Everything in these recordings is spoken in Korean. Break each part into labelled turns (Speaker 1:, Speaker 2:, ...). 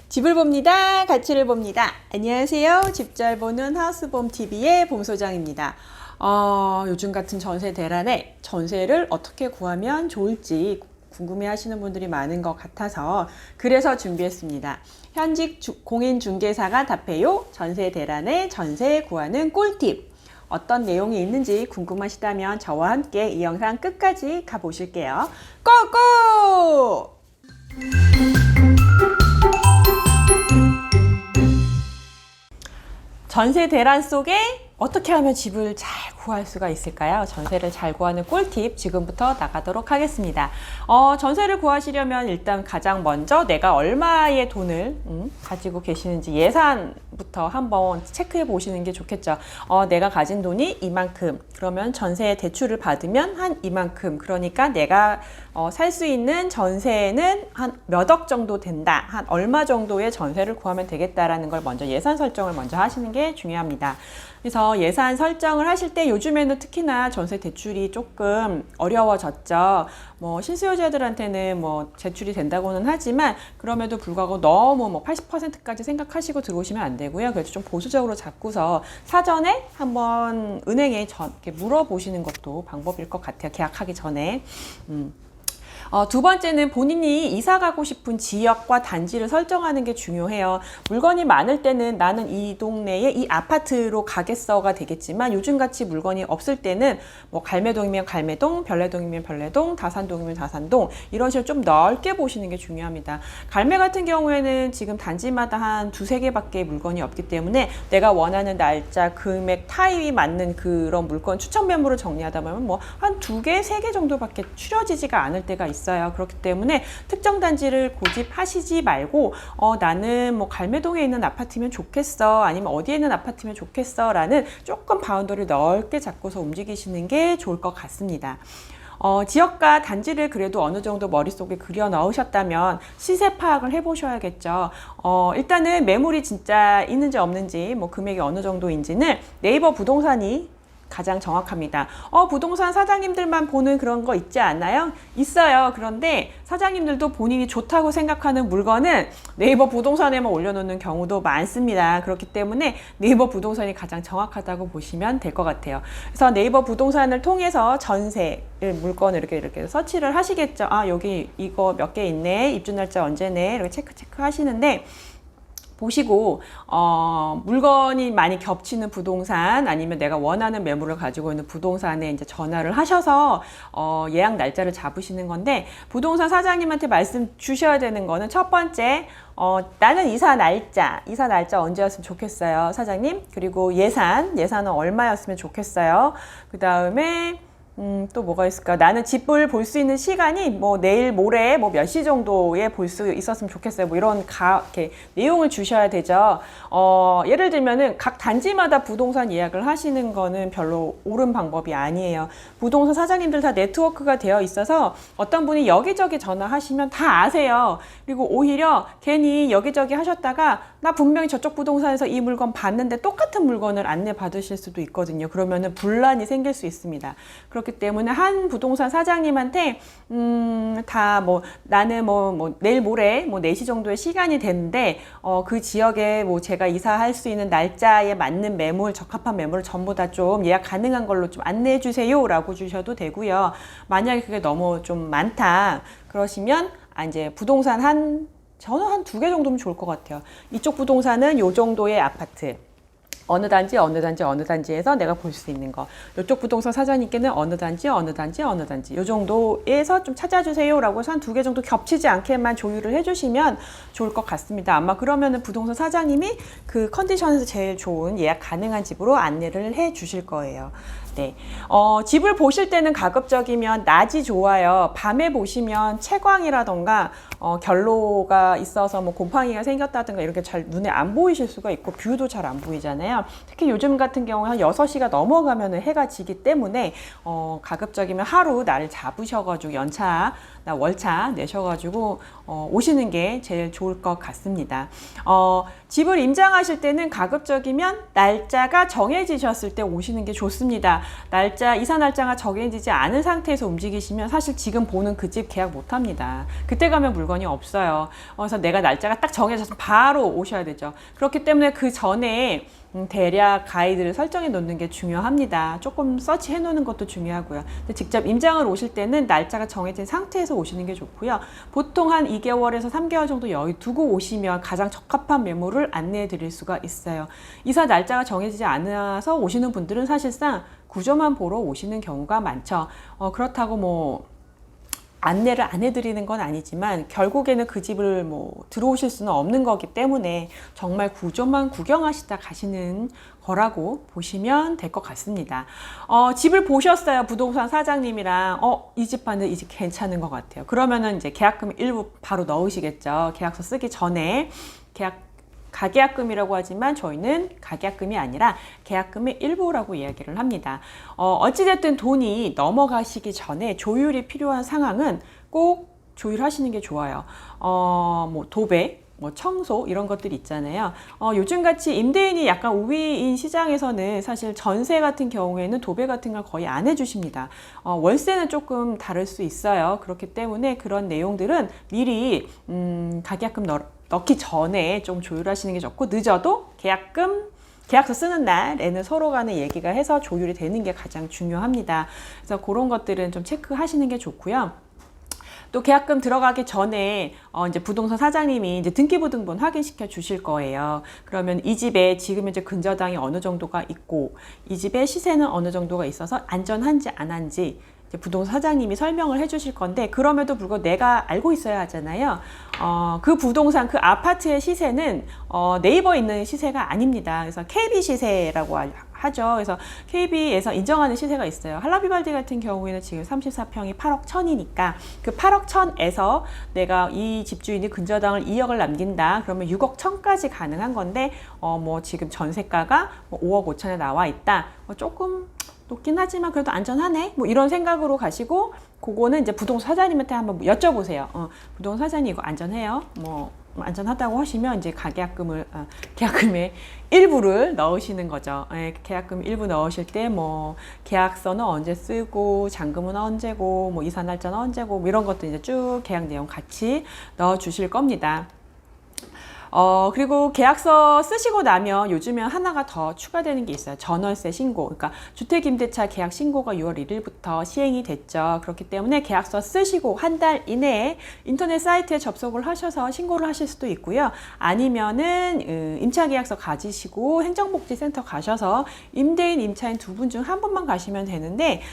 Speaker 1: 집을 봅니다. 가치를 봅니다. 안녕하세요. 집 잘 보는 하우스봄TV의 봄소장입니다. 요즘 같은 전세 대란에 전세를 어떻게 구하면 좋을지 궁금해 하시는 분들이 많은 것 같아서 그래서 준비했습니다. 현직 공인중개사가 답해요. 전세 대란에 전세 구하는 꿀팁. 어떤 내용이 있는지 궁금하시다면 저와 함께 이 영상 끝까지 가보실게요. 고고! 전세 대란 속에 어떻게 하면 집을 잘 구할 수가 있을까요? 전세를 잘 구하는 꿀팁 지금부터 나가도록 하겠습니다. 전세를 구하시려면 일단 가장 먼저 내가 얼마의 돈을 가지고 계시는지 예산부터 한번 체크해 보시는 게 좋겠죠. 내가 가진 돈이 이만큼, 그러면 전세 대출을 받으면 한 이만큼, 그러니까 내가 살 수 있는 전세는 한 몇 억 정도 된다, 한 얼마 정도의 전세를 구하면 되겠다라는 걸 먼저 예산 설정을 먼저 하시는 게 중요합니다. 그래서 예산 설정을 하실 때 요즘에는 특히나 전세 대출이 조금 어려워졌죠. 실수요자들한테는 제출이 된다고는 하지만 그럼에도 불구하고 너무 80%까지 생각하시고 들어오시면 안 되고요. 그래서 좀 보수적으로 잡고서 사전에 한번 은행에 이렇게 물어보시는 것도 방법일 것 같아요. 계약하기 전에. 두 번째는 본인이 이사 가고 싶은 지역과 단지를 설정하는 게 중요해요. 물건이 많을 때는 나는 이 동네에 이 아파트로 가겠어가 되겠지만 요즘같이 물건이 없을 때는 갈매동이면 갈매동, 별내동이면 별내동, 다산동이면 다산동, 이런 식으로 좀 넓게 보시는 게 중요합니다. 갈매 같은 경우에는 지금 단지마다 한 두세 개밖에 물건이 없기 때문에 내가 원하는 날짜, 금액, 타입이 맞는 그런 물건 추천 매물을 정리하다 보면 한 두 개, 세 개 정도밖에 추려지지가 않을 때가 있어요. 그렇기 때문에 특정 단지를 고집하시지 말고 나는 갈매동에 있는 아파트면 좋겠어, 아니면 어디에 있는 아파트면 좋겠어 라는 조금 바운더를 넓게 잡고서 움직이시는 게 좋을 것 같습니다. 지역과 단지를 그래도 어느 정도 머릿속에 그려 넣으셨다면 시세 파악을 해보셔야겠죠. 일단은 매물이 진짜 있는지 없는지, 금액이 어느 정도인지는 네이버 부동산이 가장 정확합니다. 부동산 사장님들만 보는 그런 거 있지 않나요? 있어요. 그런데 사장님들도 본인이 좋다고 생각하는 물건은 네이버 부동산에만 올려놓는 경우도 많습니다. 그렇기 때문에 네이버 부동산이 가장 정확하다고 보시면 될 것 같아요. 그래서 네이버 부동산을 통해서 전세를 물건을 이렇게 서치를 하시겠죠. 여기 이거 몇 개 있네, 입주 날짜 언제네, 이렇게 체크 하시는데, 보시고 물건이 많이 겹치는 부동산, 아니면 내가 원하는 매물을 가지고 있는 부동산에 이제 전화를 하셔서 예약 날짜를 잡으시는 건데, 부동산 사장님한테 말씀 주셔야 되는 거는 첫 번째, 나는 이사 날짜 언제였으면 좋겠어요, 사장님. 그리고 예산은 얼마였으면 좋겠어요. 그 다음에 또 뭐가 있을까? 나는 집을 볼 수 있는 시간이 내일 모레 몇 시 정도에 볼 수 있었으면 좋겠어요. 이런 이렇게 내용을 주셔야 되죠. 예를 들면은 각 단지마다 부동산 예약을 하시는 거는 별로 옳은 방법이 아니에요. 부동산 사장님들 다 네트워크가 되어 있어서 어떤 분이 여기저기 전화하시면 다 아세요. 그리고 오히려 괜히 여기저기 하셨다가 나 분명히 저쪽 부동산에서 이 물건 봤는데 똑같은 물건을 안내 받으실 수도 있거든요. 그러면은 분란이 생길 수 있습니다. 그렇기 때문에 한 부동산 사장님한테 다 나는 내일 모레 4시 정도의 시간이 되는데 그 지역에 제가 이사할 수 있는 날짜에 맞는 매물, 적합한 매물을 전부 다 좀 예약 가능한 걸로 좀 안내해 주세요 라고 주셔도 되고요. 만약에 그게 너무 좀 많다 그러시면 이제 부동산 저는 한 2개 정도면 좋을 것 같아요. 이쪽 부동산은 요 정도의 아파트, 어느 단지에서 내가 볼 수 있는 거. 이쪽 부동산 사장님께는 어느 단지 요 정도에서 좀 찾아주세요 라고 해서 한 2개 정도 겹치지 않게만 조율을 해주시면 좋을 것 같습니다. 아마 그러면은 부동산 사장님이 그 컨디션에서 제일 좋은 예약 가능한 집으로 안내를 해 주실 거예요. 네. 집을 보실 때는 가급적이면 낮이 좋아요. 밤에 보시면 채광이라던가 결로가 있어서 곰팡이가 생겼다든가 이렇게 잘 눈에 안 보이실 수가 있고 뷰도 잘 안 보이잖아요. 특히 요즘 같은 경우에 한 6시가 넘어가면 해가 지기 때문에 가급적이면 하루 날을 잡으셔가지고 연차 월차 내셔가지고 오시는 게 제일 좋을 것 같습니다. 집을 임장하실 때는 가급적이면 날짜가 정해지셨을 때 오시는 게 좋습니다. 이사 날짜가 정해지지 않은 상태에서 움직이시면 사실 지금 보는 그 집 계약 못 합니다. 그때 가면 물건이 없어요. 그래서 내가 날짜가 딱 정해져서 바로 오셔야 되죠. 그렇기 때문에 그 전에 대략 가이드를 설정해 놓는 게 중요합니다. 조금 서치해 놓는 것도 중요하고요. 근데 직접 임장을 오실 때는 날짜가 정해진 상태에서 오시는 게 좋고요. 보통 한 2개월에서 3개월 정도 여유 두고 오시면 가장 적합한 매물을 안내해 드릴 수가 있어요. 이사 날짜가 정해지지 않아서 오시는 분들은 사실상 구조만 보러 오시는 경우가 많죠. 그렇다고 뭐 안내를 안 해드리는 건 아니지만 결국에는 그 집을 뭐 들어오실 수는 없는 거기 때문에 정말 구조만 구경하시다 가시는 거라고 보시면 될 것 같습니다. 집을 보셨어요. 부동산 사장님이랑 이 집 봤는데 이 집 괜찮은 것 같아요. 그러면은 이제 계약금 일부 바로 넣으시겠죠. 계약서 쓰기 전에 가계약금이라고 하지만 저희는 가계약금이 아니라 계약금의 일부라고 이야기를 합니다. 어찌됐든 돈이 넘어가시기 전에 조율이 필요한 상황은 꼭 조율하시는 게 좋아요. 뭐 도배, 뭐 청소 이런 것들 있잖아요. 요즘같이 임대인이 약간 우위인 시장에서는 사실 전세 같은 경우에는 도배 같은 걸 거의 안 해주십니다. 월세는 조금 다를 수 있어요. 그렇기 때문에 그런 내용들은 미리 가계약금 넣기 전에 좀 조율하시는 게 좋고, 늦어도 계약서 쓰는 날에는 서로 간에 얘기가 해서 조율이 되는 게 가장 중요합니다. 그래서 그런 것들은 좀 체크하시는 게 좋고요. 또 계약금 들어가기 전에 이제 부동산 사장님이 이제 등기부등본 확인시켜 주실 거예요. 그러면 이 집에 지금 현재 근저당이 어느 정도가 있고 이 집의 시세는 어느 정도가 있어서 안전한지 안 한지 부동산 사장님이 설명을 해 주실 건데, 그럼에도 불구하고 내가 알고 있어야 하잖아요. 그 부동산, 그 아파트의 시세는 네이버에 있는 시세가 아닙니다. 그래서 KB 시세라고 하죠. 그래서 KB에서 인정하는 시세가 있어요. 할라비발디 같은 경우에는 지금 34평이 8억 1천이니까 그 8억 1천에서 내가 이 집주인이 근저당을 2억을 남긴다. 그러면 6억 1천까지 가능한 건데 뭐 지금 전세가가 5억 5천에 나와 있다. 조금 높긴 하지만 그래도 안전하네. 뭐 이런 생각으로 가시고, 그거는 이제 부동산 사장님한테 한번 여쭤보세요. 부동산 사장님 이거 안전해요? 뭐 안전하다고 하시면 이제 계약금의 일부를 넣으시는 거죠. 계약금 일부 넣으실 때 뭐 계약서는 언제 쓰고 잔금은 언제고 뭐 이사 날짜는 언제고 뭐 이런 것들 이제 쭉 계약 내용 같이 넣어 주실 겁니다. 그리고 계약서 쓰시고 나면 요즘에 하나가 더 추가되는 게 있어요. 전월세 신고. 그러니까 주택임대차 계약 신고가 6월 1일부터 시행이 됐죠. 그렇기 때문에 계약서 쓰시고 한 달 이내에 인터넷 사이트에 접속을 하셔서 신고를 하실 수도 있고요. 아니면은 임차계약서 가지시고 행정복지센터 가셔서 임대인, 임차인 두 분 중 한 분만 가시면 되는데,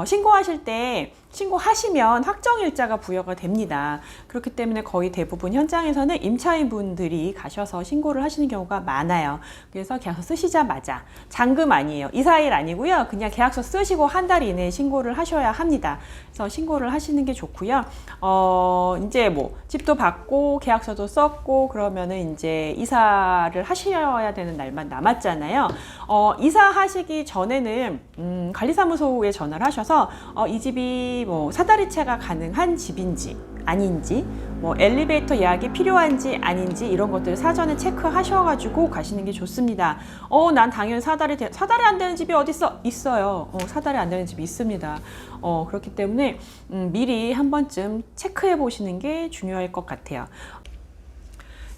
Speaker 1: 신고하실 때 신고하시면 확정일자가 부여가 됩니다. 그렇기 때문에 거의 대부분 현장에서는 임차인분들이 가셔서 신고를 하시는 경우가 많아요. 그래서 계약서 쓰시자마자, 잔금 아니에요. 이사일 아니고요. 그냥 계약서 쓰시고 한 달 이내에 신고를 하셔야 합니다. 그래서 신고를 하시는 게 좋고요. 이제 뭐 집도 받고 계약서도 썼고 그러면은 이제 이사를 하셔야 되는 날만 남았잖아요. 이사하시기 전에는 관리사무소에 전화를 하셔서 이 집이 뭐 사다리차가 가능한 집인지 아닌지, 뭐 엘리베이터 예약이 필요한지 아닌지 이런 것들을 사전에 체크하셔가지고 가시는 게 좋습니다. 난 당연히 사다리 안 되는 집이 어딨어? 있어요. 사다리 안 되는 집이 있습니다. 그렇기 때문에 미리 한 번쯤 체크해 보시는 게 중요할 것 같아요.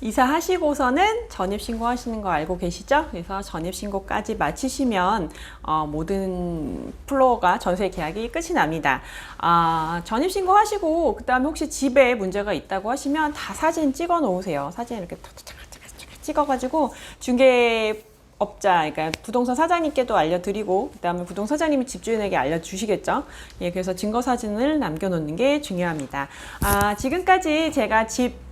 Speaker 1: 이사하시고서는 전입신고 하시는 거 알고 계시죠? 그래서 전입신고까지 마치시면 모든 플로어가 전세 계약이 끝이 납니다. 전입신고 하시고 그 다음에 혹시 집에 문제가 있다고 하시면 다 사진 찍어 놓으세요. 사진 이렇게 찍어가지고 중개업자, 그러니까 부동산 사장님께도 알려드리고 그 다음에 부동산 사장님이 집주인에게 알려주시겠죠. 그래서 증거사진을 남겨놓는 게 중요합니다. 지금까지 제가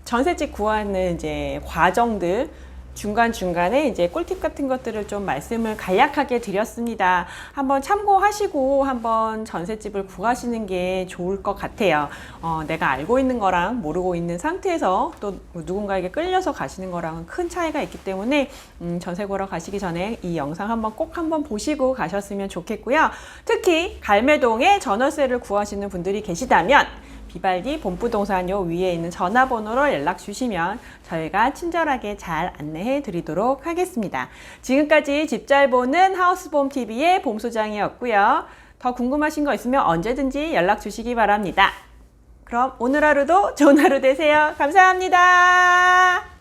Speaker 1: 전셋집 구하는 이제 과정들 중간중간에 이제 꿀팁 같은 것들을 좀 말씀을 간략하게 드렸습니다. 한번 참고하시고 한번 전셋집을 구하시는 게 좋을 것 같아요. 내가 알고 있는 거랑 모르고 있는 상태에서 또 누군가에게 끌려서 가시는 거랑은 큰 차이가 있기 때문에 전세 보러 가시기 전에 이 영상 꼭 한번 보시고 가셨으면 좋겠고요. 특히 갈매동에 전월세를 구하시는 분들이 계시다면 비발디 본부동산 요 위에 있는 전화번호로 연락 주시면 저희가 친절하게 잘 안내해 드리도록 하겠습니다. 지금까지 집 잘 보는 하우스봄TV의 봄소장이었고요. 더 궁금하신 거 있으면 언제든지 연락 주시기 바랍니다. 그럼 오늘 하루도 좋은 하루 되세요. 감사합니다.